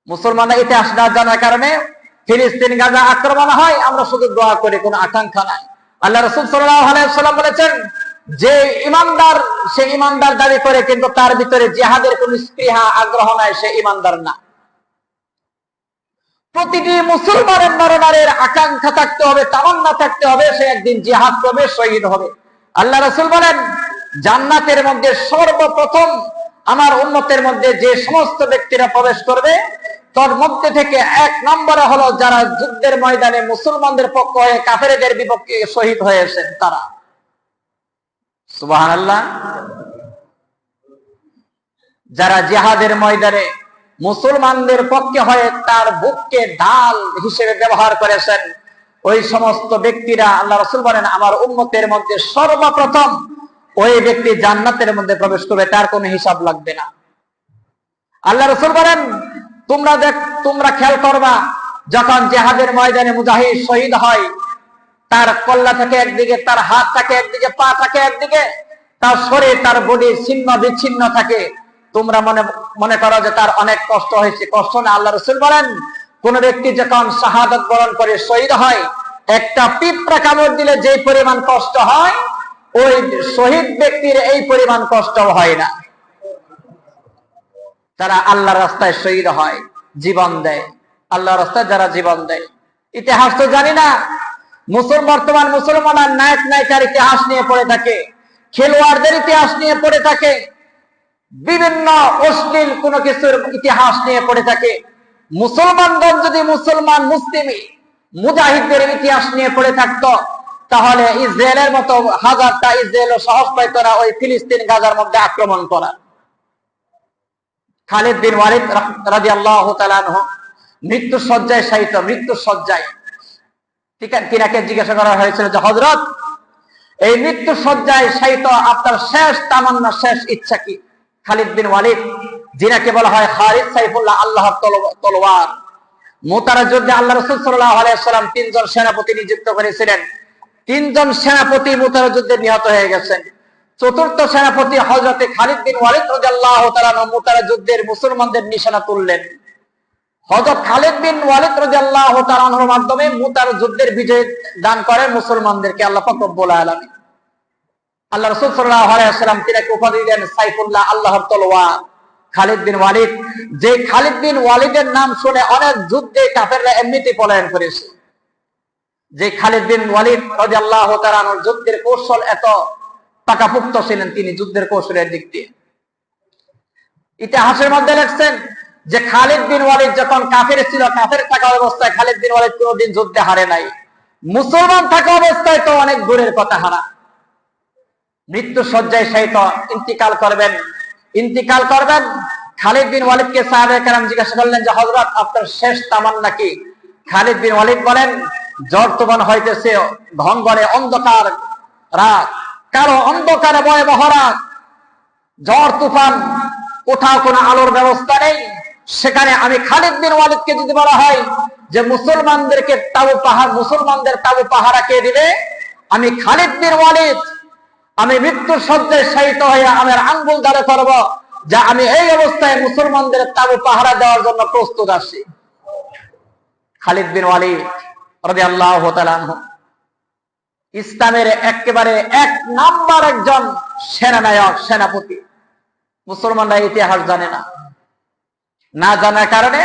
মুসলমানরা ইতিহাস না জানার কারণে ফিলিস্তিন গাজা আক্রমণ হয়, আমরা শুধু দোয়া করি, কোনো আকাঙ্ক্ষা নাই। আল্লাহ রাসূল সাল্লাল্লাহু আলাইহি ওয়াসাল্লাম বলেছেন, যে ইমানদার সে ইমানদার দাবি করে কিন্তু তার ভিতরে জিহাদের কোন স্পৃহা আগ্রহ নাই, সে ইমানদার না। প্রতিটি মুসলমানের নরনারীর আকাঙ্ক্ষা থাকতে হবে, তামান্না থাকতে হবে, সে একদিন জিহাদ করবে, শহীদ হবে। আল্লাহ রাসূল বলেন, জান্নাতের মধ্যে সর্বপ্রথম আমার উম্মতের মধ্যে যে সমস্ত ব্যক্তিরা প্রবেশ করবে তার মধ্যে থেকে 1 নম্বরে হলো যারা যুদ্ধের ময়দানে মুসলমানদের পক্ষ হয়ে কাফেরদের বিপক্ষে শহীদ হয়েছেন তারা। সুবহানাল্লাহ। যারা জিহাদের ময়দানে মুসলমানদের পক্ষে হয়ে তার বুককে ঢাল হিসেবে ব্যবহার করেছেন, ওই সমস্ত ব্যক্তিরা আল্লাহ রাসূল বলেন আমার উম্মতের মধ্যে সর্বপ্রথম ওই ব্যক্তি জান্নাতের মধ্যে প্রবেশ করবে, তার কোনো হিসাব লাগবে না। আল্লাহ রাসূল বলেন, তোমরা খেয়াল করবা, যখন জিহাদের ময়দানে মুজাহিদ শহীদ হয়, তার কল্লা থেকে একদিকে, তার হাত থাকে একদিকে, পা থাকে একদিকে, তার শরীর, তার বডি ছিন্ন বিচ্ছিন্ন থাকে। তোমরা মনে করো যে তার অনেক কষ্ট হয়েছে, কষ্ট না। আল্লাহ রাসূল বলেন, কোন ব্যক্তি যখন শাহাদাত বরণ করে শহীদ হয়, একটা পিঁপড়া কামড় দিলে যে পরিমাণ কষ্ট হয়, ওই শহীদ ব্যক্তির এই পরিমাণ কষ্ট হয় না। তারা আল্লাহর রাস্তায় শহীদ হয়, জীবন দেয়। আল্লাহর রাস্তায় যারা জীবন দেয়, ইতিহাস তো জানি না, বর্তমান মুসলমানরা নায়ক নায়িকার ইতিহাস নিয়ে পড়ে থাকে, খেলোয়াড়দের ইতিহাস নিয়ে পড়ে থাকে, বিভিন্ন অশ্লীল কোন কিছুর ইতিহাস নিয়ে পড়ে থাকে। মুসলমানগণ যদি মুসলিম মুজাহিদদের ইতিহাস নিয়ে পড়ে থাকতো, তাহলে ইসরায়েলের মতো হাজারটা ইসরায়েল সাহস পাইত না ওই ফিলিস্তিন গাজার মধ্যে আক্রমণ করা। খালিদ বিন ওয়ালিদ রাদিয়াল্লাহু তাআলা আনহু মৃত্যু সজ্জায় শায়িত, মৃত্যু সজ্জায়। তিনাকে জিজ্ঞাসা করা হয়েছিল যে হযরত, এই মৃত্যু সজ্জায় শায়িত আপনার শেষ তামান্না, শেষ ইচ্ছা কি? খালিদ বিন ওয়ালিদ, যিনাকে বলা হয় খালিদ সাইফুল্লাহ, আল্লাহর তলোয়ার, মুতারা যুদ্ধে আল্লাহ রাসূল সাল্লাল্লাহু আলাইহি ওয়াসাল্লাম 3 জন সেনাপতি নিযুক্ত করেছিলেন। 3 জন সেনাপতি মুতারা যুদ্ধে নিহত হয়ে গেছেন। চতুর্থ সেনাপতি হযরতে খালিদ বিন ওয়ালিদ রাদিয়াল্লাহু তাআলা মুতারা যুদ্ধের মুসলমানদের নিশানা তুললেন। হযরত খালিদ বিন ওয়ালিদ রাদিয়াল্লাহু তাআলার মাধ্যমে মুতারা যুদ্ধের বিজয় দান করেন মুসলমানদেরকে আল্লাহ পাক রব্বুল আলামিন। আল্লাহ রাসূল সাল্লাল্লাহু আলাইহি ওয়াসাল্লাম তিনাকে উপাধি দেন সাইফুল্লাহ, আল্লাহর তলোয়ার। খালিদ বিন ওয়ালিদ, যে খালিদ বিন ওয়ালিদের নাম শুনে অনেক যুদ্ধে কাফেররা এমনিতেই পলায়ন করেছে। যে খালিদ বিন ওয়ালিদ রাদিয়াল্লাহু তাআলা যুদ্ধের কৌশল এত পাকাপোক্ত ছিলেন, তিনি যুদ্ধের কৌশলের দিক দিয়ে ইতিহাসের মধ্যে লিখছেন যে খালিদ বিন ওয়ালিদ যখন কাফের ছিল, কাফের থাকা অবস্থায় খালিদ বিন ওয়ালিদ কোনদিন যুদ্ধে হারে নাই। মুসলমান থাকা অবস্থায় তো অনেক দূরের কথা, হারা। মৃত্যু শয্যায় শায়িত ইন্তিকাল করবেন। খালিদ বিন ওয়ালিদকে সাহাবায়ে কেরাম জিজ্ঞাসা করলেন যে হযরত, আপনার শেষ তামান্না কি? খালিদ বিন ওয়ালিদ বলেন, ঝড় তুফান হইতেছে, ঘনঘনে অন্ধকার রাত, কালো অন্ধকারে ভয়াবহ রাত, ঝড় তুফান, কোথাও কোনো আলোর ব্যবস্থা নেই। সেখানে আমি খালিদ বিন ওয়ালিদকে যদি বলা হয় যে মুসলমানদের তাবু পাহারা কে দিবে, আমি খালিদ বিন ওয়ালিদ, আমি মৃত্যুর শয্যায় শায়িত হয়ে আমার আঙ্গুল দ্বারা করব যা আমি এই অবস্থায় মুসলমানদের তাবু পাহারা দেওয়ার জন্য প্রস্তুত আছি। খালিদ বিন ওয়ালিদ রাদিয়াল্লাহু তাআলা আনহু ইসলামের একেবারে 1 নাম্বার একজন সেনানায়ক, সেনাপতি। মুসলমানরা ইতিহাস জানে না, না জানার কারণে